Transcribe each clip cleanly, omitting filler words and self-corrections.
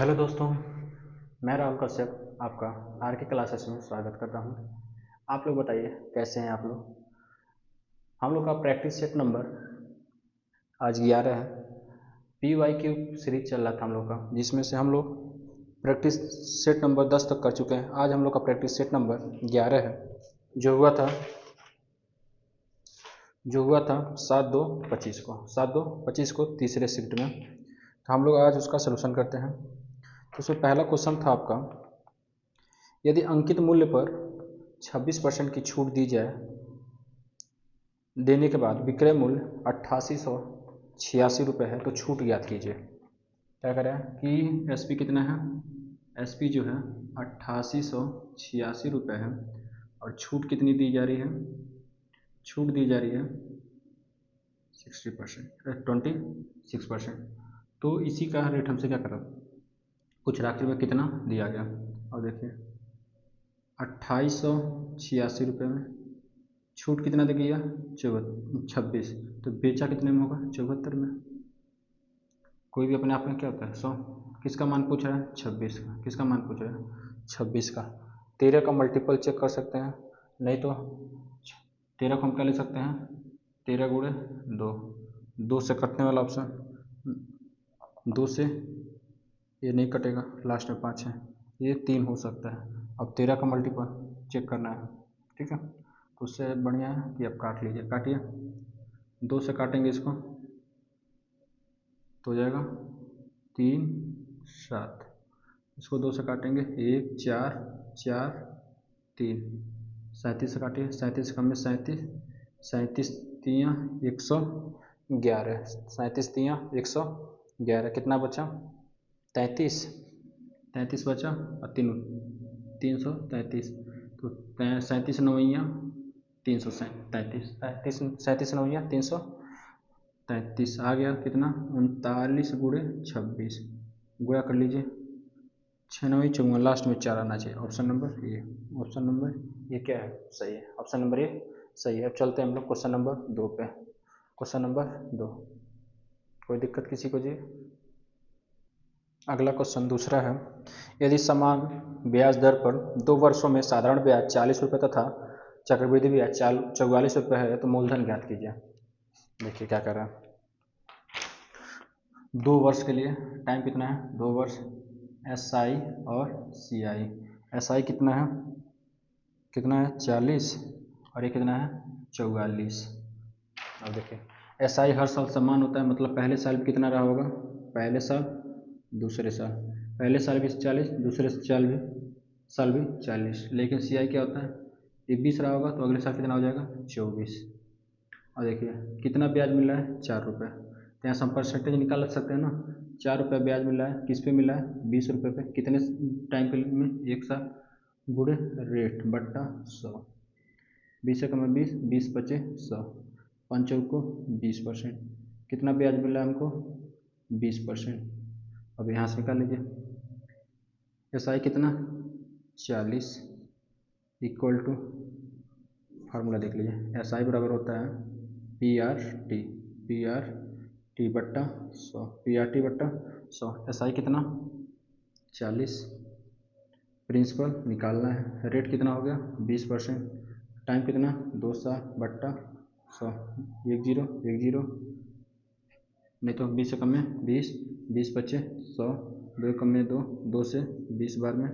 Hello दोस्तों, मैं राहुल कश्यप आपका आर के क्लासेस में स्वागत करता हूँ। आप लोग बताइए कैसे हैं आप लोग। हम लोग का प्रैक्टिस सेट नंबर आज 11 है। PYQ सीरीज चल रहा था हम लोग का, जिसमें से हम लोग प्रैक्टिस सेट नंबर 10 तक कर चुके हैं। आज हम लोग का प्रैक्टिस सेट नंबर 11 है, जो हुआ था 7/2/25 को तीसरे शिफ्ट में। तो हम लोग आज उसका सलूशन करते हैं। तो उसमें पहला क्वेश्चन था आपका, यदि अंकित मूल्य पर 26% की छूट दी जाए, देने के बाद विक्रय मूल्य 8886 रुपये है, तो छूट ज्ञात कीजिए। क्या करें कि SP कितना है, SP जो है 8886 रुपये है, और छूट कितनी दी जा रही है, छूट दी जा रही है 26%। तो इसी का रेट हमसे क्या करा, कुछ राशि में कितना दिया गया। और देखिए 2886 रुपये में छूट कितना दे गया 26, तो बेचा कितने में होगा 74 में। कोई भी अपने आप में क्या होता है 100, किसका मान पूछ रहा है 26 का, किसका मान पूछ रहा है 26 का। 13 का मल्टीपल चेक कर सकते हैं, नहीं तो 13 को हम क्या ले सकते हैं 13 गुणे 2 से कटने वाला ऑप्शन, 2 से ये नहीं कटेगा, लास्ट में 5 है, ये 3 हो सकता है। अब 13 का मल्टीपल चेक करना है, ठीक है। तो उससे बढ़िया है कि आप काट लीजिए, काटिए 2 से काटेंगे इसको तो हो जाएगा 3 7, इसको 2 से काटेंगे 1 4 4 3, 37 से काटिए, 37 कम में 37, 37 तियाँ 111, 37 तियाँ 111, कितना बचा 33 बचा और 333, तो 37 नवैया 337, 37 नवैया 333 आ गया कितना 39 गुणे 26, गुणा कर लीजिए 6 9 54, लास्ट में 4 आना चाहिए। ऑप्शन नंबर ये क्या है, सही है, ऑप्शन नंबर ये सही है। अब चलते हैं हम लोग क्वेश्चन नंबर 2 पे। क्वेश्चन नंबर 2, कोई दिक्कत किसी को जी। अगला क्वेश्चन दूसरा है, यदि समान ब्याज दर पर 2 वर्षों में साधारण ब्याज 40 रुपये तथा चक्रवृद्धि ब्याज 44 रुपये है, तो मूलधन ज्ञात कीजिए। देखिए क्या कर रहा है, 2 वर्ष के लिए टाइम कितना है 2 वर्ष, SI और CI। SI कितना है 40 और ये कितना है 44। अब देखिए SI हर साल समान होता है, मतलब पहले साल भी कितना रहा होगा, पहले साल दूसरे साल, पहले साल भी 40, दूसरे साल भी 40। लेकिन CI क्या होता है, ये 20 रहा होगा तो अगले साल कितना हो जाएगा 24। और देखिए कितना ब्याज मिल रहा है 4 रुपये, तो यहाँ से हम परसेंटेज निकाल सकते हैं ना। 4 रुपये ब्याज मिल रहा है, किस पे मिला है 20 रुपये पे, कितने टाइम पीरियड में 1 साल, गुणे रेट बट्टा 100, 20 से कम 20 बचे 100, 5 को 20%, कितना ब्याज मिल रहा है हमको 20%। अब यहाँ से निकाल लीजिए SI कितना 40 इक्वल टू, फार्मूला देख लीजिए, SI बराबर होता है PRT बट्टा 100, PRT बट्टा 100। SI कितना 40, प्रिंसिपल निकालना है, रेट कितना हो गया 20%, टाइम कितना 2 साल बट्टा 100, 1 0 नहीं तो 20 से कम में 20 बचे 100, 2 कम में 2 से 20 बार में,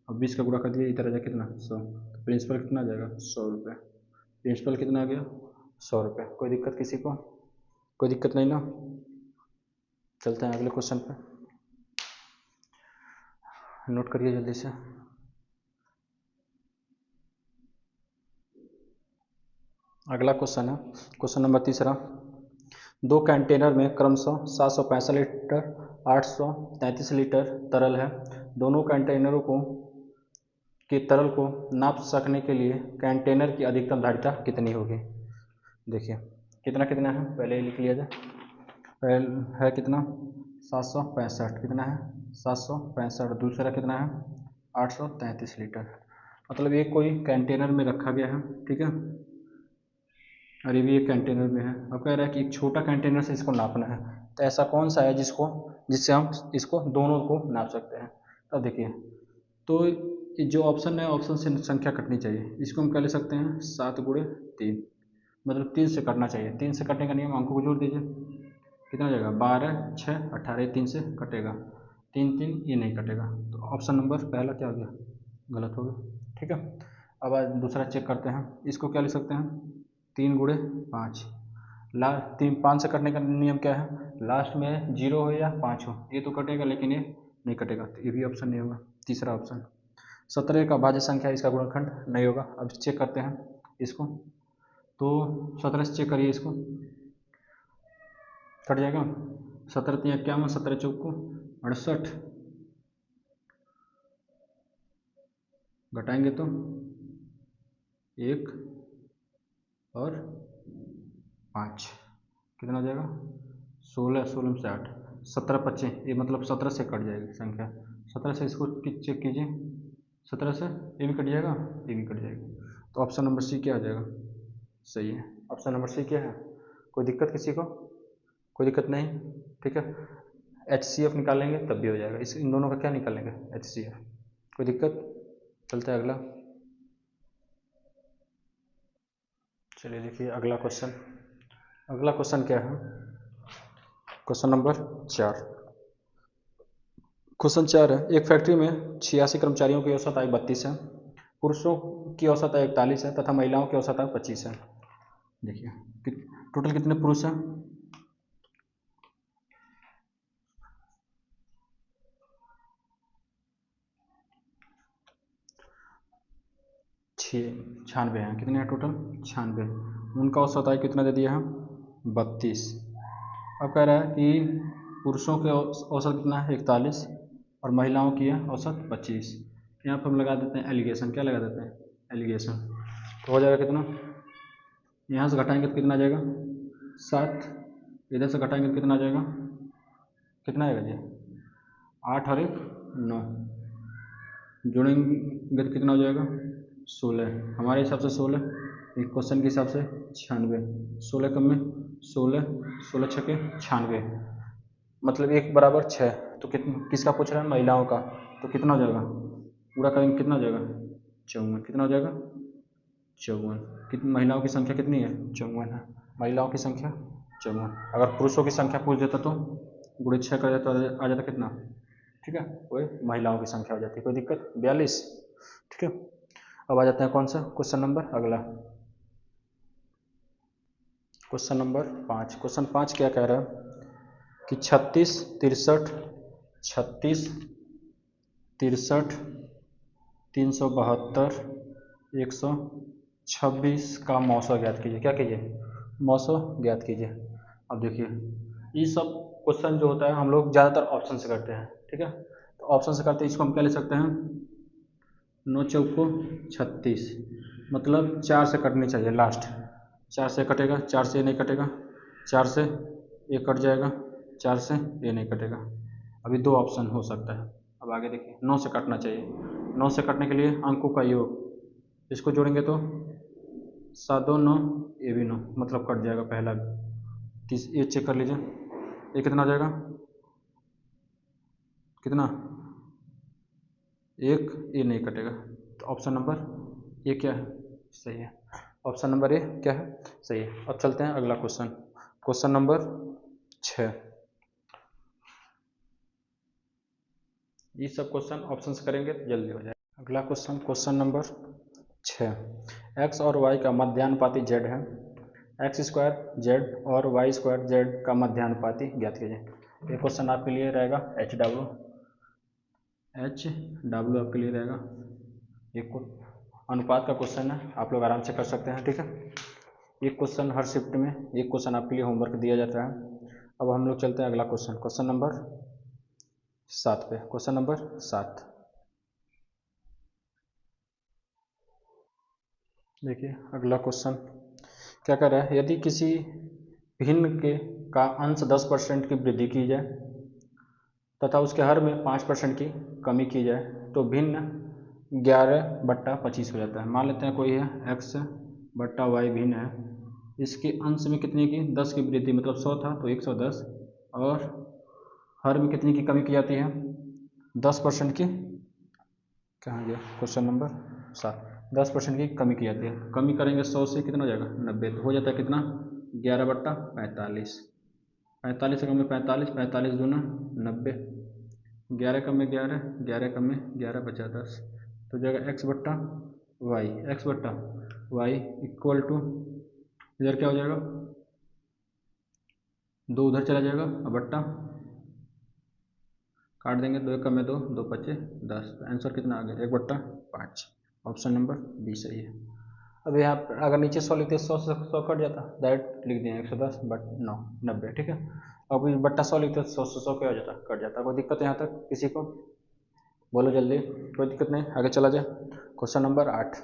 अब 20 का गुणा कर दिया, इधर आ जाए कितना 100, तो प्रिंसिपल कितना आ जाएगा 100 रुपये। प्रिंसिपल कितना आ गया 100 रुपये। कोई दिक्कत किसी को, कोई दिक्कत नहीं ना। चलते हैं अगले क्वेश्चन पे, नोट करिए जल्दी से। अगला क्वेश्चन है क्वेश्चन नंबर 3, 2 कंटेनर में क्रमशः 765 लीटर 833 लीटर तरल है। दोनों कंटेनरों के तरल को नाप सकने के लिए कंटेनर की अधिकतम धारिता कितनी होगी। देखिए कितना है, पहले लिख लिया जाए, पहले है कितना 765, कितना है 765, दूसरा कितना है 833 लीटर, मतलब ये कोई कंटेनर में रखा गया है, ठीक है, और ये भी एक कंटेनर में है। अब कह रहा है कि एक छोटा कंटेनर से इसको नापना है, तो ऐसा कौन सा है जिससे हम इसको दोनों को नाप सकते हैं। अब देखिए, तो जो ऑप्शन है, ऑप्शन से संख्या कटनी चाहिए। इसको हम क्या ले सकते हैं, 7 गुणे 3, मतलब 3 से कटना चाहिए। 3 से कटने का नियम, अंकों को जोड़ दीजिए, कितना हो जाएगा, 12 6 18, 3 से कटेगा, 3 3 ये नहीं कटेगा, तो ऑप्शन नंबर पहला क्या हो गया, गलत हो गया। ठीक है, अब आज दूसरा चेक करते हैं। इसको क्या ले सकते हैं, 3 गुणे 5, 5 से कटने का नियम क्या है, लास्ट में 0 हो या 5 हो, ये तो कटेगा, लेकिन ये नहीं कटेगा, तो ये भी ऑप्शन नहीं होगा। तीसरा ऑप्शन, 17 का भाज्य संख्या, इसका गुणनखंड नहीं होगा। अब चेक करते हैं इसको, तो 17 से चेक करिए, इसको कट जाएगा, 17 3 51, 17 चौको 68, घटाएंगे तो 1 और 5, कितना हो जाएगा, 16, 16 से 8, 17 25, ये मतलब 17 से कट जाएगी संख्या, 17 से इसको चेक कीजिए, 17 से ये भी कट जाएगा, ये भी कट जाएगी, तो ऑप्शन नंबर सी क्या हो जाएगा, सही है। ऑप्शन नंबर सी क्या है, कोई दिक्कत किसी को, कोई दिक्कत नहीं, ठीक है। HCF निकालेंगे तब भी हो जाएगा, इन दोनों का क्या निकालेंगे, HCF, कोई दिक्कत। चलते हैं अगला, चलिए देखिए अगला क्वेश्चन। अगला क्वेश्चन क्या है, क्वेश्चन नंबर 4। क्वेश्चन 4 है, एक फैक्ट्री में 86 कर्मचारियों की औसत आयु 32 है, पुरुषों की औसत आयु 41 है तथा महिलाओं की औसत आयु 25 है। देखिए टोटल कितने पुरुष हैं, 96 हैं, कितने हैं टोटल, 96, उनका औसत आयु कितना दे दिया है, 32। अब कह रहा है कि पुरुषों के औसत कितना है, 41, और महिलाओं की है औसत 25। यहाँ पर हम लगा देते हैं एलिगेशन, क्या लगा देते हैं, एलिगेशन, तो हो जाएगा कितना, यहाँ से घटाएंगे तो कितना आ जाएगा, 7, इधर से घटाएंगे तो कितना आ जाएगा, कितना आएगा जी, 8 और 1 9, जोड़ेंगे तो कितना हो जाएगा, 16, हमारे हिसाब से 16, एक क्वेश्चन के हिसाब से 96, 16 कम में 16, 16 छके 96, मतलब 1 बराबर 6, तो किसका पूछ रहा है, महिलाओं का, तो कितना हो जाएगा, पूरा करेंगे कितना हो जाएगा, 54, कितना हो जाएगा, 54, कितनी महिलाओं की संख्या कितनी है, 54 है, महिलाओं की संख्या 54। अगर पुरुषों की संख्या पूछ देता तो गुणे 6 कर देता, आ जाता कितना, ठीक है, वही महिलाओं की संख्या हो जाती है, कोई दिक्कत, 42। ठीक है, अब आ जाते हैं कौन सा क्वेश्चन नंबर अगला, क्वेश्चन नंबर 5। क्वेश्चन 5 क्या कह रहा है कि 36 63 372 126 का मौसा ज्ञात कीजिए, क्या कीजिए, मौसा ज्ञात कीजिए। अब देखिए ये सब क्वेश्चन जो होता है हम लोग ज़्यादातर ऑप्शन से करते हैं, ठीक है, तो ऑप्शन से करते हैं, इसको हम क्या ले सकते हैं, 9 चौको 36, मतलब 4 से कटनी चाहिए, लास्ट 4 से कटेगा, 4 से ये नहीं कटेगा, 4 से ये कट जाएगा, 4 से ये नहीं कटेगा, अभी 2 ऑप्शन हो सकता है। अब आगे देखिए, 9 से कटना चाहिए, 9 से कटने के लिए अंकों का योग, इसको जोड़ेंगे तो 7 2 9, ये भी 9, मतलब कट जाएगा पहला भी। ये चेक कर लीजिए, ये कितना हो जाएगा, कितना, 1, ये नहीं कटेगा, तो ऑप्शन नंबर ये क्या है, सही है, ऑप्शन नंबर ए क्या है, सही है। अब चलते हैं अगला क्वेश्चन, क्वेश्चन नंबर 6। ये सब क्वेश्चन ऑप्शन से करेंगे तो जल्दी हो जाएगा। अगला क्वेश्चन, क्वेश्चन नंबर 6, x और y का मध्यानुपाती z है, x² z और y² z का मध्यानुपाती ज्ञात कीजिए। ये क्वेश्चन आपके लिए रहेगा HW आपके लिए रहेगा, ये अनुपात का क्वेश्चन है, आप लोग आराम से कर सकते हैं, ठीक है। एक क्वेश्चन हर शिफ्ट में एक क्वेश्चन आपके लिए होमवर्क दिया जाता है। अब हम लोग चलते हैं अगला क्वेश्चन, क्वेश्चन नंबर 7 पे, क्वेश्चन नंबर 7 देखिए अगला क्वेश्चन क्या कर रहा है, यदि किसी भिन्न का अंश 10% की वृद्धि की जाए तथा उसके हर में 5% की कमी की जाए तो भिन्न 11/25 हो जाता है। मान लेते हैं कोई है x/y भिन्न है, इसके अंश में कितने की, 10 की वृद्धि, मतलब 100 था तो 110, और हर में कितनी की कमी की जाती है? 10% की, कहाँ गया क्वेश्चन नंबर 7, 10% की कमी की जाती है। कमी करेंगे 100 से, कितना हो जाएगा 90, तो हो जाता है कितना 11/45, 45 से कम में 45, 45 दूना 90, 11 कम में 11, 11 कम में 11 बचा 10, तो हो जाएगा x/y, x/y इक्वल टू, इधर क्या हो जाएगा 2 उधर चला जाएगा, अब बट्टा काट देंगे, 2 कम में 2, 2 पचे 10, तो आंसर कितना आ गया 1/5। ऑप्शन नंबर बी सही है। अब यहाँ पर अगर नीचे 100 लिखते 100 से 100 कट जाता, डायरेक्ट लिख दिए 110 बट 9 90, ठीक है। अब बट्टा 100 लिखते 100 से 100 क्या हो जाता, कट जाता। कोई दिक्कत है यहाँ तक किसी को? बोलो जल्दी, कोई दिक्कत नहीं, आगे चला जाए। क्वेश्चन नंबर 8,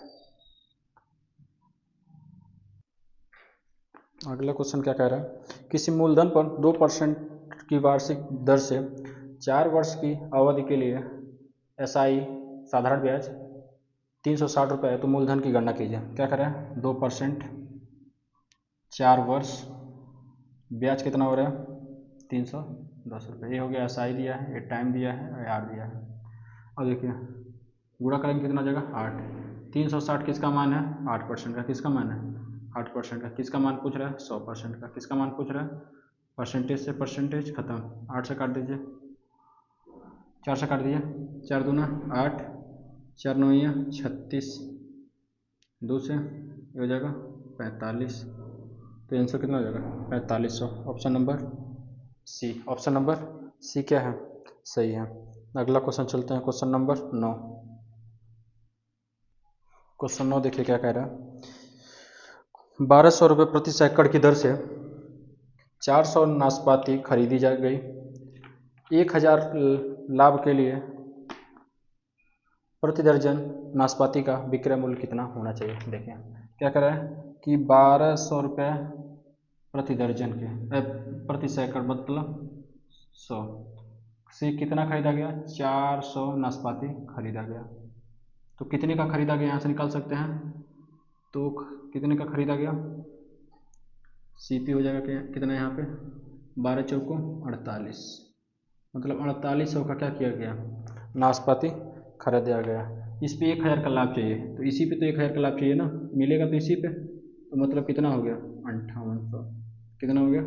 अगला क्वेश्चन क्या कह रहा है, किसी मूलधन पर 2% की वार्षिक दर से 4 वर्ष की अवधि के लिए SI साधारण ब्याज 360 रुपये है, तो मूलधन की गणना कीजिए। क्या करें 2%, 4 वर्ष, ब्याज कितना हो रहा है 310 रुपये, ये हो गया SI दिया है, ये टाइम दिया है और R दिया है। अब देखिए गुणा करेंगे कितना हो जाएगा 8, 360 किसका मान है 8% का, किसका मान है 8% का, किसका मान पूछ रहा है 100% का, किसका मान पूछ रहा है परसेंटेज से, परसेंटेज खत्म, 8 से काट दीजिए, 4 से काट दीजिए, 4 दूना 8, 4 9 36, 2 से ये हो जाएगा 45, तो आंसर कितना हो जाएगा 4500। Option number C, option number C क्या है सही है। अगला क्वेश्चन चलते हैं, क्वेश्चन नंबर 9। क्वेश्चन 9 देखिए क्या कह रहा है, 1200 रुपये प्रति सैकड़ की दर से 400 नाशपाती खरीदी जा गई, 1000 लाभ के लिए प्रति दर्जन नाशपाती का विक्रय मूल्य कितना होना चाहिए। देखिए क्या कर रहा है कि 1200 रुपये प्रति दर्जन के प्रति सैकड़ मतलब 100 से कितना खरीदा गया 400 नाशपाती खरीदा गया, तो कितने का खरीदा गया यहाँ से निकाल सकते हैं, तो कितने का खरीदा गया CP हो जाएगा कितना यहाँ पे 12 चौको 48, मतलब 4800 का क्या किया गया नाशपाती खरीदा गया। इस पे 1000 का लाभ चाहिए, तो इसी पे तो 1000 का लाभ चाहिए ना, मिलेगा तो इसी पे, तो मतलब कितना हो गया 5800, कितना हो गया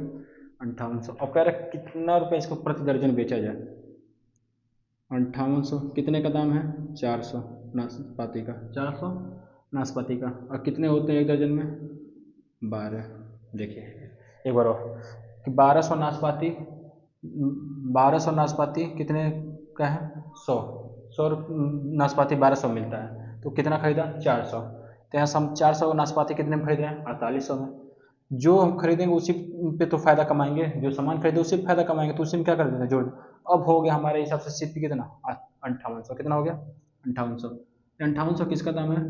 5800। अब कह रहा कितना रुपये इसको प्रति दर्जन बेचा जाए, 5800, कितने का दाम है 400 नाशपाती का, 400 नाशपाती का, और कितने होते हैं एक दर्जन में 12। देखिए एक बार और कि 1200 नाशपाती, 1200 नाशपाती कितने का है 100 नाशपाती 1200 मिलता है, तो कितना खरीदा 400, तो यहाँ हम 400 नाशपाती कितने में खरीद रहे हैं 4800 में, जो हम खरीदेंगे उसी पे तो फायदा कमाएंगे, जो सामान खरीदे उसी पे फायदा कमाएंगे, तो उसी में क्या कर देना जोड़। अब हो गया हमारे हिसाब से CP कितना 5800, कितना हो गया 5800, 5800 किसका दाम है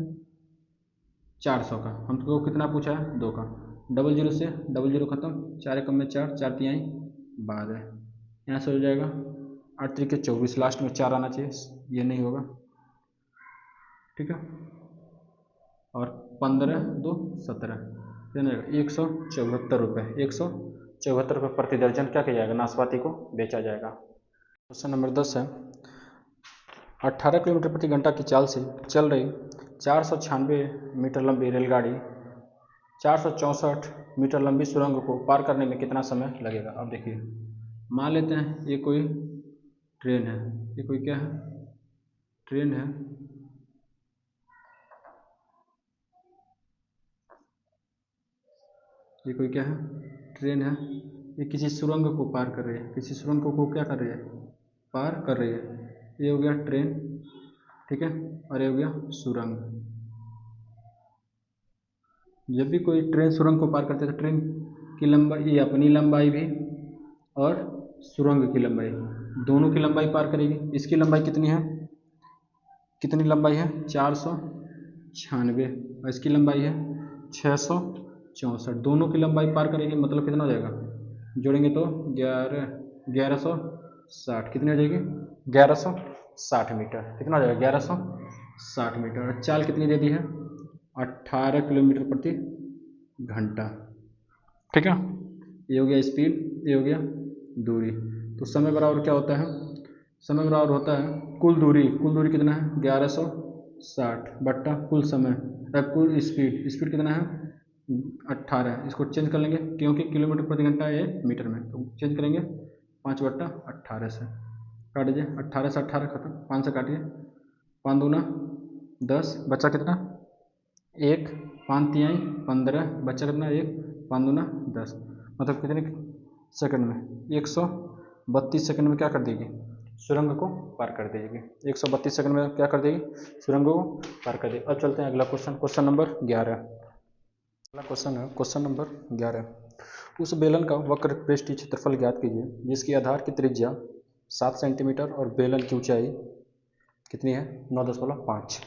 400 का, हमको कितना पूछा है 2 का, डबल जीरो से डबल जीरो खत्म, 4 कम में 4, 4 तिहाई 12, यहाँ से हो जाएगा 8 तरीके 24, लास्ट में 4 आना चाहिए, ये नहीं होगा, ठीक है, और 15 2 17, कितना 174 रुपये, 174 रुपये प्रति दर्जन क्या किया जाएगा नाशपाती को बेचा जाएगा। क्वेश्चन नंबर 10 है, 18 किलोमीटर प्रति घंटा की चाल से चल रही 496 मीटर लंबी रेलगाड़ी 464 मीटर लंबी सुरंग को पार करने में कितना समय लगेगा। अब देखिए मान लेते हैं ये कोई ट्रेन है, ये कोई क्या है ट्रेन है, ये कोई क्या है ट्रेन है, ये किसी सुरंग को पार कर रही है, किसी सुरंग को क्या कर रही है पार कर रही है, ये हो गया ट्रेन, ठीक है, और ये हो गया सुरंग। जब भी कोई ट्रेन सुरंग को पार करते हैं तो ट्रेन की लंबाई, ये अपनी लंबाई भी और सुरंग की लंबाई दोनों की लंबाई पार करेगी। इसकी लंबाई कितनी है, कितनी लंबाई है 496, और इसकी लंबाई है 664, दोनों की लंबाई पार करेगी, मतलब कितना हो जाएगा जोड़ेंगे तो 1160, कितनी हो जाएगी 1160 मीटर, कितना हो जाएगा 1160 मीटर, और चाल कितनी दे दी है 18 किलोमीटर प्रति घंटा, ठीक है, ये हो गया स्पीड, ये हो गया दूरी, तो समय बराबर क्या होता है, समय बराबर होता है कुल दूरी कितना है 1160 बट्टा कुल समय, कुल स्पीड कितना है 18। इसको चेंज कर लेंगे क्योंकि किलोमीटर प्रति घंटा ये मीटर में, तो चेंज करेंगे 5/18 से, काट दीजिए 18 से 18 खत्म, 5 से काटिए, 5 दूना 10, बचा कितना 1, 5 तिहाई 15, बचा कितना 1, 5 दूना 10, मतलब कितने सेकंड में 132 सेकंड में क्या कर देगी, सुरंग को पार कर देगी। 132 सेकंड में क्या कर देगी, सुरंग को पार कर देगी। अब चलते हैं अगला क्वेश्चन, क्वेश्चन नंबर 11। अगला क्वेश्चन है क्वेश्चन नंबर 11। उस बेलन का वक्र पृष्ठीय क्षेत्रफल ज्ञात कीजिए जिसकी आधार की त्रिज्या 7 सेंटीमीटर और बेलन की ऊंचाई कितनी है 9.5।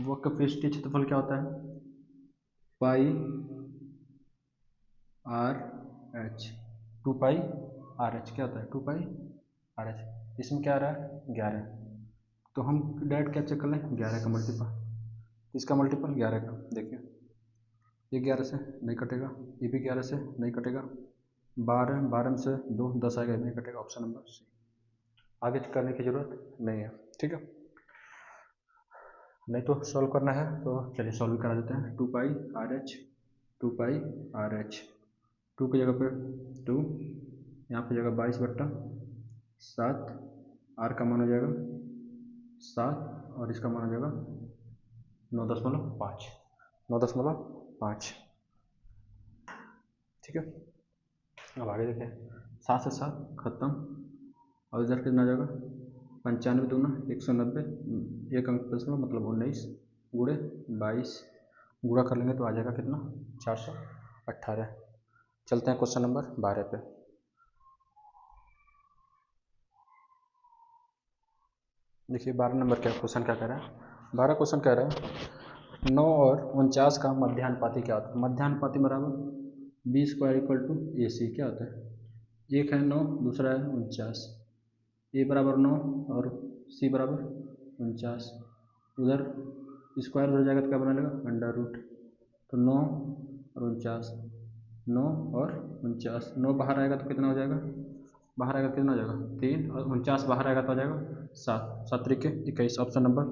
वक्र पृष्ठीय क्षेत्रफल क्या होता है, पाई आर एच, 2 पाई आर एच क्या होता है 2 पाई आर एच। इसमें क्या आ रहा है 11, तो हम डायरेक्ट क्या चेक कर लें 11 का मल्टीपल, इसका मल्टीपल 11 का, देखिए ये 11 से नहीं कटेगा, ये भी 11 से नहीं कटेगा, 12 में से 2 10 आएगा, नहीं कटेगा, ऑप्शन नंबर सी। आगे करने की जरूरत नहीं है, ठीक है, नहीं तो सॉल्व करना है तो चलिए सॉल्व करा देते हैं। 2 पाई आर एच, 2 पाई आर एच, 2 की जगह पर 2, यहाँ पर जगह 22/7, आर का मान हो जाएगा 7 और इसका मान हो जाएगा 9.5, 9.5, ठीक है। अब आगे देखें, 7 से 7 खत्म, और इधर कितना आ जाएगा 95 दूना 190, एक अंक दशमलव मतलब 19 गुणे 22, गुणा कर लेंगे तो आ जाएगा कितना 418। चलते हैं क्वेश्चन नंबर 12 पे। देखिए 12 नंबर क्या क्वेश्चन क्या कह रहा है, 12 क्वेश्चन कह रहा है 9 और 49 का मध्यानुपाती क्या होता है। मध्यानुपाती बराबर B² = AC क्या होता है, एक है 9, दूसरा है 49, A बराबर 9 और C बराबर 49, उधर स्क्वायर हो जाएगा तो क्या बना लेगा अंडर रूट, तो 9 और 49, 9 और 49, 9 बाहर आएगा तो कितना हो जाएगा, बाहर आएगा कितना हो जाएगा 3, और 49 बाहर आएगा तो आ जाएगा 7, 7 × 21, option number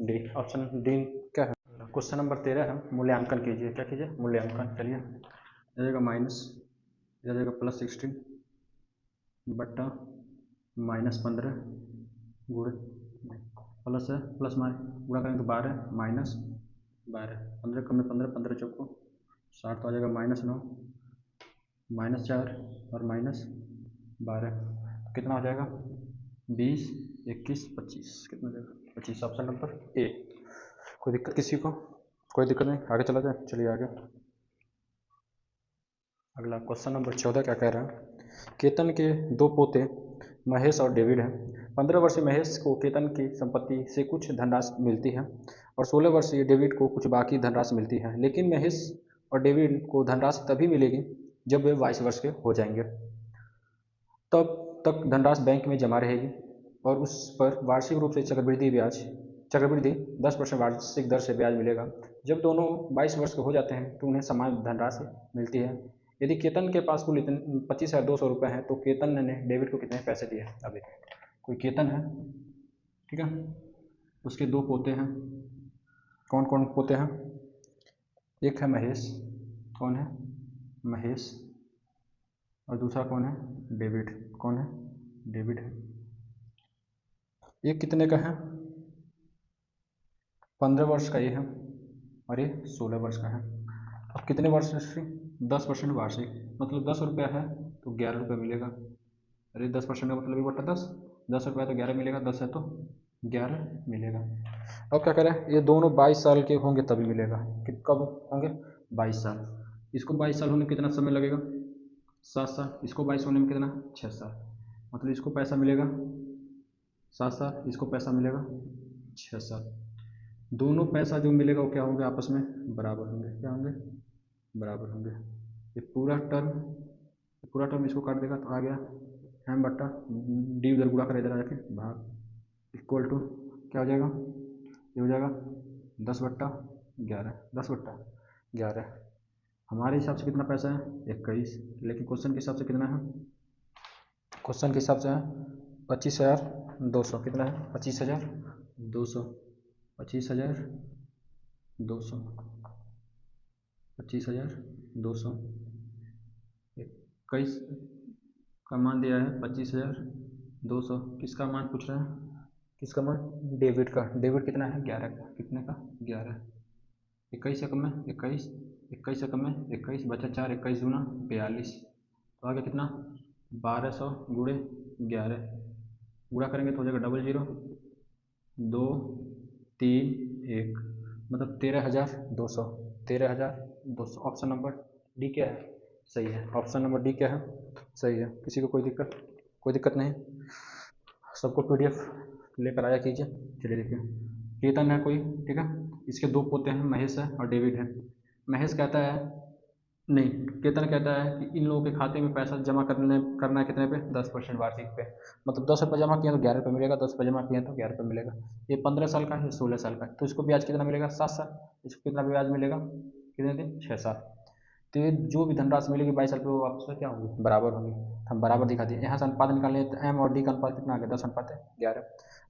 D, option D क्या है। क्वेश्चन नंबर 13 है, मूल्यांकन कीजिए, क्या कीजिए मूल्यांकन, चलिए इधर जाएगा माइनस, इधर जाएगा +16 बट्टा -15 गुणे, प्लस है प्लस गुणा करेंगे तो 12 -12, 15 कम में 15, 15 चौको 60 तो आ जाएगा -9, -4 और -12, कितना हो जाएगा 20, 21, 25, कितना हो जाएगा 25, ऑप्शन नंबर ए। कोई दिक्कत किसी को, कोई दिक्कत नहीं, आगे चला जाए, चलिए आगे। अगला क्वेश्चन नंबर 14 क्या कह रहा है, केतन के 2 पोते महेश और डेविड हैं। 15 वर्षीय महेश को केतन की संपत्ति से कुछ धनराशि मिलती है और 16 वर्षीय डेविड को कुछ बाकी धनराशि मिलती है, लेकिन महेश और डेविड को धनराशि तभी मिलेगी जब वे 22 वर्ष के हो जाएंगे। तब तक धनराशि बैंक में जमा रहेगी और उस पर वार्षिक रूप से चक्रवृद्धि 10% वार्षिक दर से ब्याज मिलेगा। जब दोनों 22 वर्ष के हो जाते हैं तो उन्हें समान धनराशि मिलती है। यदि केतन के पास कुल 25,200 रुपये हैं तो केतन ने डेविड को कितने पैसे दिए। अब देखिए कोई केतन है, ठीक है, उसके 2 पोते हैं, कौन कौन पोते हैं, एक है महेश, कौन है महेश, और दूसरा कौन है डेविड, कौन है डेविड है। ये कितने का है 15 वर्ष का ये है और ये 16 वर्ष का है। अब कितने वर्ष से 10% वार्षिक, मतलब 10 रुपया है तो 11 रुपये मिलेगा, अरे 10% का मतलब ये बटा 10, 10 रुपया तो 11 मिलेगा, 10 है तो 11 मिलेगा। अब क्या करें, ये दोनों 22 साल के होंगे तभी मिलेगा, कि कब होंगे 22 साल, इसको 22 साल होने में कितना समय लगेगा 7 साल, इसको 22 होने में कितना 6 साल, मतलब इसको पैसा मिलेगा 7 साल, इसको पैसा मिलेगा 6 साल। दोनों पैसा जो मिलेगा वो क्या होंगे आपस में बराबर होंगे, क्या होंगे बराबर होंगे। ये पूरा टर्म इसको काट देगा तो आ गया m बट्टा डी, उधर गुणा कर इधर आके भाग, इक्वल टू क्या हो जाएगा, ये हो जाएगा 10/11, 10/11। हमारे हिसाब से कितना पैसा है 21, लेकिन क्वेश्चन के हिसाब से कितना है क्वेश्चन के हिसाब से है 25,200 कितना है 25,200 25,200 25,200 21 का मान दिया है 25,200 किसका मान पूछ रहे हैं किसका मान डेबिट का डेबिट कितना है 11 का कितने का 11 21 एकम में 21 21 एकम में 21 बचा 4 21 दूना 42 तो आगे कितना 1200 गुणे 11 गुणा करेंगे तो हो जाएगा 00 2 3 1 मतलब 13,200 13,200 ऑप्शन नंबर डी क्या है सही है ऑप्शन नंबर डी क्या है सही है किसी को कोई दिक्कत नहीं सबको पीडीएफ लेकर आया कीजिए चलिए देखिए केतन है कोई ठीक है इसके दो पोते हैं महेश है और डेविड है महेश कहता है नहीं केतन कहता है कि इन लोगों के खाते में पैसा जमा करना है कितने पे 10% वार्षिक पे मतलब 10 रुपये जमा किया तो 11 रुपये मिलेगा 10 रुपये जमा किया तो 11 रुपये मिलेगा ये 15 साल का है 16 साल का है तो इसको ब्याज कितना मिलेगा 7 साल इसको कितना ब्याज मिलेगा कितने दिन 6 साल तो ये जो भी धनराशि मिलेगी 22 साल पे वो आपसे क्या होगी बराबर होगी हम बराबर दिखा दिए यहाँ से अनुपात निकालें तो एम और डी का अनुपात कितना आ गया 10:11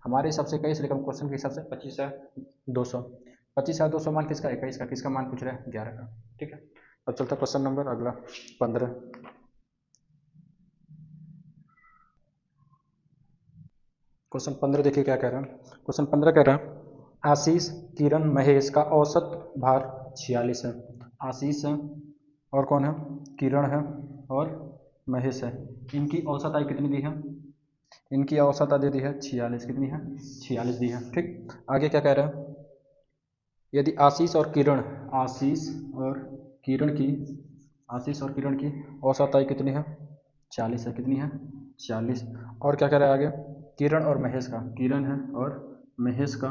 हमारे हिसाब से 21 लेकिन क्वेश्चन के हिसाब से 25,200 मान किसका 21 का किसका मान पूछ रहे हैं 11 का ठीक है अब चलता क्वेश्चन नंबर अगला 15 क्वेश्चन 15 देखिए क्या कह रहा है क्वेश्चन 15 कह रहा है आशीष किरण महेश का औसत भार 46 है आशीष है और कौन है किरण है और महेश है इनकी औसत आय कितनी दी है इनकी औसत आय दे दी है 46 कितनी है 46 दी है ठीक आगे क्या कह रहा है यदि आशीष और किरण की औसत आय कितनी है 40 है कितनी है 40 और क्या कह रहा है आगे किरण और महेश का किरण है और महेश का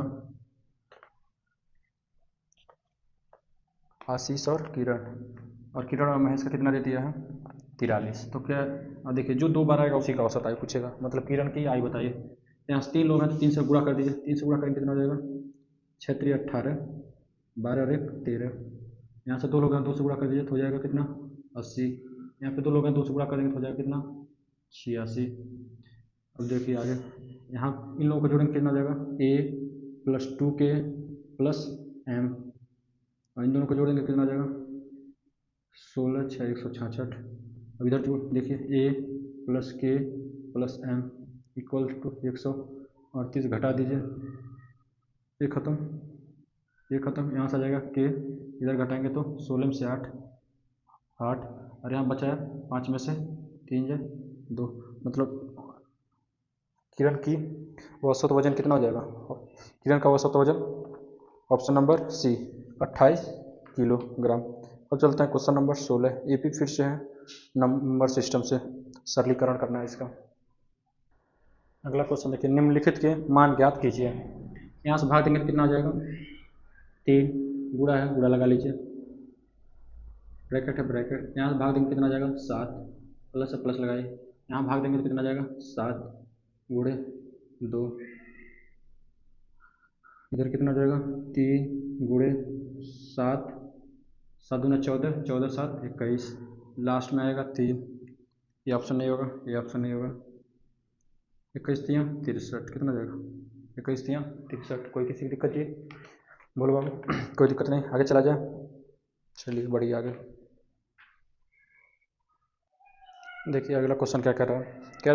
आशीष और किरण और महेश का कितना दे दिया है 43 तो क्या देखिए जो दो बार आएगा उसी का औसत आय पूछेगा मतलब किरण की आय बताइए यहाँ से 3 लोग हैं तो 3 से गुणा कर दीजिए 3 से गुणा करेंगे कितना हो जाएगा 6 3 18 12 और 1 13 यहाँ से 2 लोग हैं 2 से गुणा कर दीजिए तो हो जाएगा कितना 80 यहाँ पे 2 लोग हैं 2 से गुणा करेंगे तो हो जाएगा कितना 86 अब देखिए आगे यहाँ इन लोगों को जोड़ेंगे कितना हो जाएगा a + 2k + m और इन दोनों को जोड़ेंगे कितना आ जाएगा 16 6 166 अब इधर जो देखिए a + k + m = 138 घटा दीजिए ये खत्म यहाँ से आ जाएगा k इधर घटाएंगे तो 16 में से 8 और यहाँ बचा है 5 में से 3 जाए 2 मतलब किरण की औसत वजन कितना हो जाएगा किरण का औसत वजन ऑप्शन नंबर सी 28 किलोग्राम। अब चलते हैं क्वेश्चन नंबर 16 ये भी फिर से है नंबर सिस्टम से सरलीकरण करना है इसका। अगला क्वेश्चन देखिए निम्नलिखित के मान ज्ञात कीजिए यहाँ से भाग देंगे कितना हो जाएगा 3 गुणा है गुणा लगा लीजिए ब्रैकेट है ब्रैकेट यहाँ से भाग देंगे कितना आ जाएगा 7 प्लस है प्लस लगाइए यहाँ भाग देंगे तो कितना आ जाएगा 7 गुणे 2 इधर कितना हो जाएगा 3 गुणे 7 7 दूना 14 14 7 21 लास्ट में आएगा 3 ये ऑप्शन नहीं होगा ये ऑप्शन नहीं होगा 21 3 63 कितना जाएगा 21 3 63 कोई किसी की दिक्कत जी बोलो बाबू कोई दिक्कत नहीं आगे चला जाए चलिए बढ़िया आगे देखिए अगला क्वेश्चन क्या कह रहा है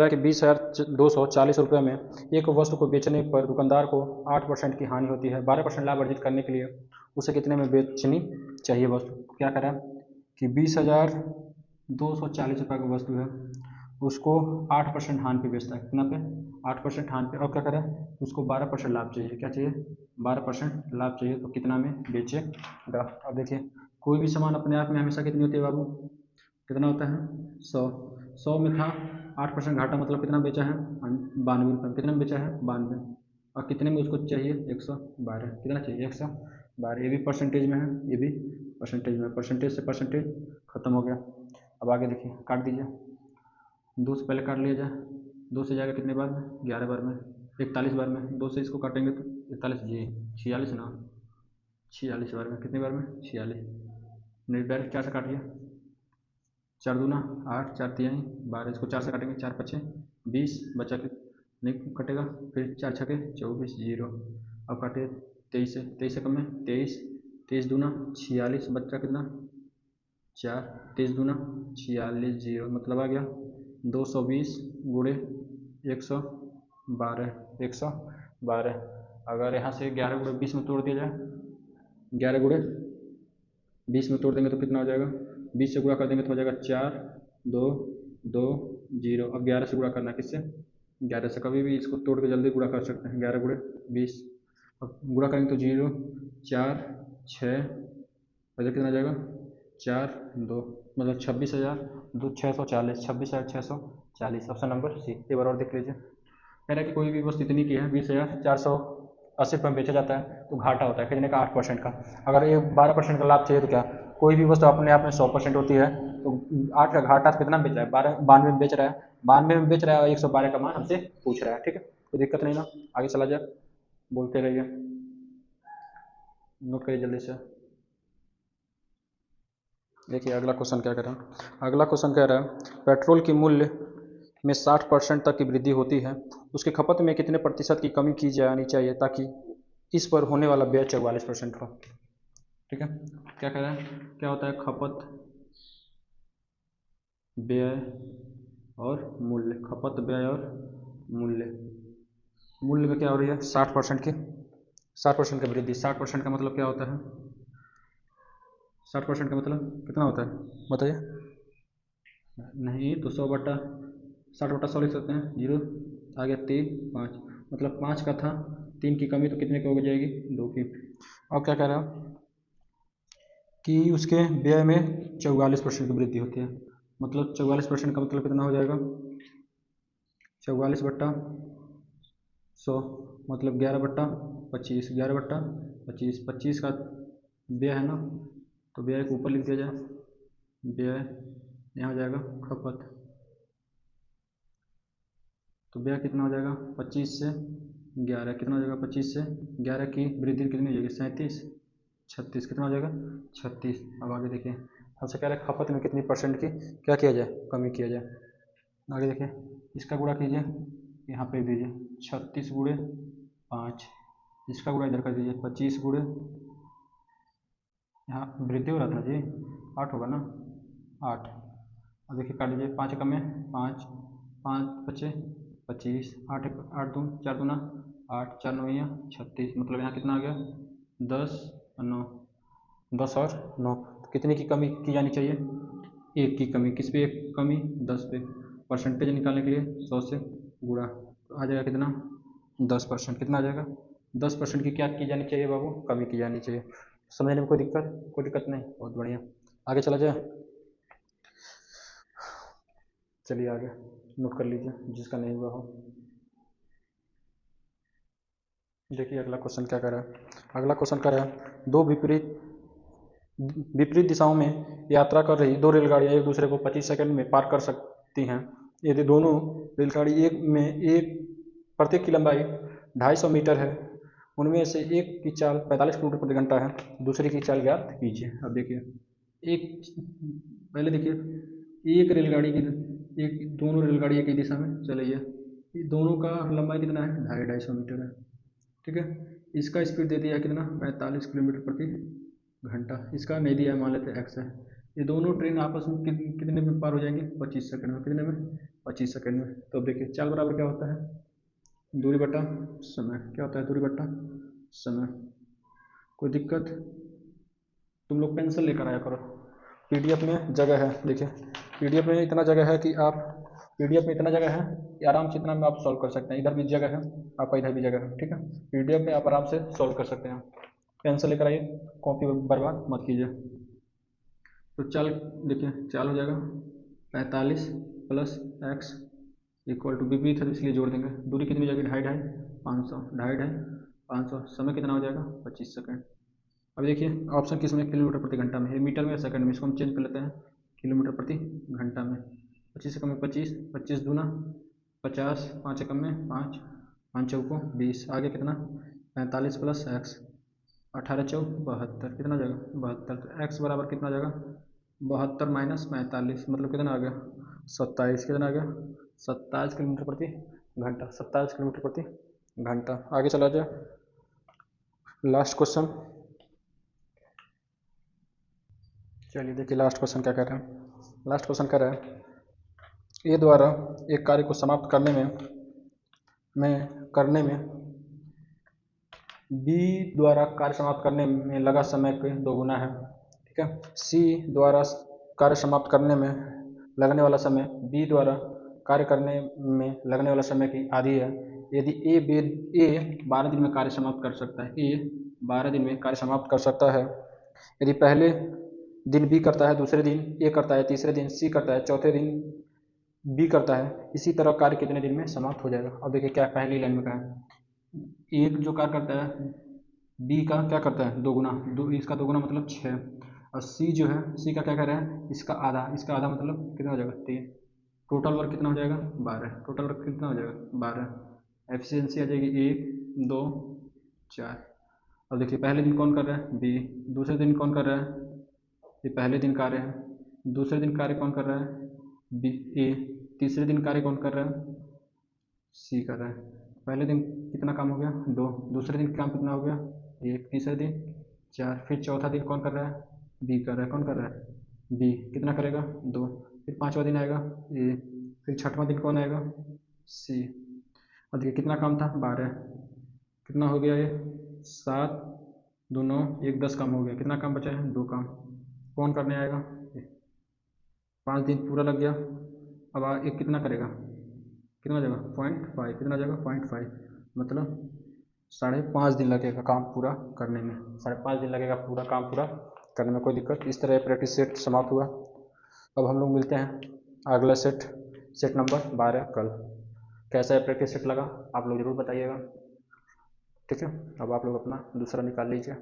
कि 20,240 रुपये में एक वस्तु को बेचने पर दुकानदार को 8% की हानि होती है 12% लाभ अर्जित करने के लिए उसे कितने में बेचनी चाहिए वस्तु क्या कह रहा है कि 20,240 रुपये की वस्तु है उसको 8% हानि पे बेचता है कितना पे 8% हानि पे और क्या कह रहा है उसको 12% लाभ चाहिए क्या चाहिए 12% लाभ चाहिए तो कितना में बेचेगा। अब देखिए कोई भी सामान अपने आप में हमेशा कितनी होती है बाबू कितना होता है 100 में था 8% घाटा मतलब कितना बेचा है 92 रुपये कितने में बेचा है 92 और कितने में उसको चाहिए 112 कितना चाहिए 112 ये भी परसेंटेज में है ये भी परसेंटेज में परसेंटेज से परसेंटेज खत्म हो गया। अब आगे देखिए काट दीजिए 2 से पहले काट लिया जाए 2 से जाएगा कितने बार में 11 बार में 41 बार में 2 से इसको काटेंगे तो 41 जी 46 ना 46 बार में कितने बार में 46 नहीं डायरेक्ट 4 से काटिए 4 दूना 8 4 3 12 इसको 4 से काटेंगे 4 5 20 बचा के नहीं कटेगा, फिर 4 छके 24 जीरो। अब काटे 23 से, 23 से कम में 23, 23 दूना 46 बच्चा कितना 4, 23 दूना 46 जीरो, मतलब आ गया 220 गुणे 112, 112। अगर यहाँ से 11 गुणे 20 में तोड़ दिया जाए, 11 गुणे 20 में तोड़ देंगे तो कितना हो जाएगा, 20 से गुणा कर देंगे तो हो जाएगा 4 2 2 जीरो। अब 11 से गुणा करना है, किससे 11 से, कभी भी इसको तोड़ के जल्दी गुणा कर सकते हैं, 11 गुणे 20। अब गुणा करेंगे तो जीरो 4 6 बजे कितना आ जाएगा 4 2, मतलब 26,640, 26,640। Option number C. एक बार और देख लीजिए, कह रहा है कि कोई भी वस्तु इतनी की है 20,480 रुपये में बेचा जाता है तो घाटा होता है कितने का 8% का। अगर ये 12% का लाभ चाहिए तो क्या, कोई भी वस्तु अपने आप में 100% होती है तो 8 का घाटा तो कितना बेच रहा है, 92 में बेच रहा है, 92 में बेच रहा है और 112 का मान हमसे पूछ रहा है। ठीक है, कोई दिक्कत नहीं ना, आगे चला जाए, बोलते रहिए, नोट करिए जल्दी से। देखिए अगला क्वेश्चन क्या कह रहा है, अगला क्वेश्चन कह रहा है पेट्रोल की मूल्य में 60% तक की वृद्धि होती है, उसकी खपत में कितने प्रतिशत की कमी की जानी चाहिए ताकि इस पर होने वाला व्यय 44% हो। ठीक है, क्या कह रहा है, क्या होता है खपत व्यय और मूल्य, खपत व्यय और मूल्य, मूल्य में क्या हो रही है 60% की, 60% की वृद्धि। 60% का मतलब क्या होता है, 60% का मतलब कितना होता है बताइए, नहीं तो 100 बटा 60 बटा 100 लिख सकते हैं, जीरो आ गया 3 5, मतलब 5 का था, 3 की कमी तो कितने की हो जाएगी 2 की। अब क्या कह रहा है कि उसके व्यय में 44% की वृद्धि होती है, मतलब 44% का मतलब कितना हो जाएगा 44/100, मतलब 11/25, 11/25, 25 का व्यय है ना, तो व्यय को ऊपर लिख दिया जाए, व्यय यहाँ हो जाएगा खपत, तो व्यय कितना हो जाएगा 25 से 11, कितना हो जाएगा 25 से 11 की वृद्धि कितनी हो जाएगी 37, 36 कितना हो जाएगा 36। अब आगे देखिए, हमसे कह रहे हैं खपत में कितनी परसेंट की क्या किया जाए कमी किया जाए। आगे देखिए, इसका गुणा कीजिए, यहाँ पे दीजिए 36 गुणे 5, इसका गुणा इधर कर दीजिए 25 गुणे, यहाँ वृद्धि हो रहा था जी 8 होगा ना 8। अब देखिए काट दीजिए, 5 कम में 5, 5 बचे 25, 8 8 दून 4 दूना 8, 4 9 या 36, मतलब यहाँ कितना आ गया 10 और 9, 10 और 9, कितने की कमी की जानी चाहिए, 1 की कमी, किस पे 1 कमी 10 पे, परसेंटेज निकालने के लिए 100 से गुणा, तो आ जाएगा कितना 10%, कितना आ जाएगा 10% की क्या की जानी चाहिए बाबू, कमी की जानी चाहिए। समझने में कोई दिक्कत नहीं, बहुत बढ़िया, आगे चला जाए, चलिए आगे नोट कर लीजिए जिसका नहीं हुआ हो। देखिए अगला क्वेश्चन क्या कर रहा है, अगला क्वेश्चन कर रहा है दो विपरीत दिशाओं में यात्रा कर रही दो रेलगाड़ियां एक दूसरे को 25 सेकंड में पार कर सकती हैं, यदि दोनों रेलगाड़ी एक प्रत्येक की लंबाई 250 मीटर है, उनमें से एक की चाल 45 किलोमीटर प्रति घंटा है, दूसरे की चाल ज्ञात कीजिए। अब देखिए एक, पहले देखिए एक रेलगाड़ी की, एक दोनों रेलगाड़ी एक ही दिशा में चल रही है, दोनों का लंबाई कितना है 250 मीटर है। ठीक है, इसका स्पीड दे दिया कितना 45 किलोमीटर प्रति घंटा, इसका नहीं दिया मान लेते एक्स है, ये दोनों ट्रेन आपस में कितने में पार हो जाएंगे 25 सेकंड में, कितने में 25 सेकंड में। तो अब देखिए चाल बराबर क्या होता है दूरी बटा समय, क्या होता है दूरी बटा समय। कोई दिक्कत, तुम लोग पेंसिल लेकर आया करो, पीडीएफ में जगह है, देखिए पीडीएफ में इतना जगह है कि आप, पीडीएफ में इतना जगह है कि आराम से इतना में आप सॉल्व कर सकते हैं, इधर भी जगह है आपका, इधर भी जगह है। ठीक है, पीडीएफ में आप आराम से सॉल्व कर सकते हैं, पेंसिल लेकर आइए, कॉपी बर्बाद मत कीजिए। तो चल देखिए चाल हो जाएगा 45 प्लस एक्स इक्वल टू विपरीत है तो इसलिए जोड़ देंगे, दूरी कितनी हो जाएगी 2.5 500, 2.5 500, समय कितना हो जाएगा 25 सेकंड। अब देखिए ऑप्शन किस में, किलोमीटर प्रति घंटा में, ये मीटर में या सेकंड में, इसको हम चेंज कर लेते हैं किलोमीटर प्रति घंटा में। 25 से कम में 25, 25 दूना 50, 5 से कम में 5, 5 चौको 20, आगे कितना 45 प्लस एक्स, 18 चौक 72, कितना हो जाएगा 72, तो एक्स बराबर कितना हो जाएगा 72 माइनस 45, मतलब कितना आ गया 27, कितना आ गया 27 किलोमीटर प्रति घंटा, 27 किलोमीटर प्रति घंटा। आगे चला जाए, लास्ट क्वेश्चन। चलिए देखिए लास्ट क्वेश्चन क्या कह रहा है। लास्ट क्वेश्चन कह रहा है ए द्वारा एक कार्य को समाप्त करने में बी द्वारा कार्य समाप्त करने में लगा समय के दोगुना है। ठीक है, सी द्वारा कार्य समाप्त करने में लगने वाला समय बी द्वारा कार्य करने में लगने वाला समय की आधी है। यदि ए 12 दिन में कार्य समाप्त कर सकता है, ए 12 दिन में कार्य समाप्त कर सकता है, यदि पहले दिन बी करता है, दूसरे दिन ए करता है, तीसरे दिन सी करता है, चौथे दिन बी करता है, इसी तरह कार्य कितने दिन में समाप्त हो जाएगा। अब देखिए क्या पहली लाइन में कहा है, एक जो कार्य करता है बी का क्या करता है दोगुना, इसका दोगुना मतलब 6, और सी जो है सी का क्या कर रहा है इसका आधा मतलब कितना हो जाएगा 3। टोटल वर्क कितना हो जाएगा 12, टोटल वर्क कितना हो जाएगा 12। एफिशिएंसी आ जाएगी 1 2 4। अब देखिए पहले दिन कौन कर रहा है बी, दूसरे दिन कौन कर रहा है, ये पहले दिन कार्य है, दूसरे दिन कार्य कौन कर रहा है बी ए, तीसरे दिन कार्य कौन कर रहा है सी कर रहा है। पहले दिन कितना काम हो गया 2, दूसरे दिन काम कितना हो गया 1, तीसरे दिन 4, फिर चौथा दिन कौन कर रहा है बी कर रहा है, कौन कर रहा है बी, कितना करेगा 2, फिर पाँचवा दिन आएगा ए, फिर छठवां दिन कौन आएगा सी। और देखिए कितना काम था 12, कितना हो गया ये 7 2 9 1 10 काम हो गया, कितना काम बचा है 2 काम, कौन करने आएगा 5 दिन पूरा लग गया। अब एक कितना करेगा, कितना हो जाएगा 0.5, कितना हो जाएगा 0.5, मतलब 5.5 दिन लगेगा काम पूरा करने में, 5.5 दिन लगेगा पूरा काम पूरा करने में, कोई दिक्कत। इस तरह प्रैक्टिस सेट समाप्त हुआ। अब हम लोग मिलते हैं अगला सेट नंबर 12 कल। कैसा है प्रैक्टिस सेट लगा आप लोग ज़रूर बताइएगा। ठीक है, अब आप लोग अपना दूसरा निकाल लीजिए।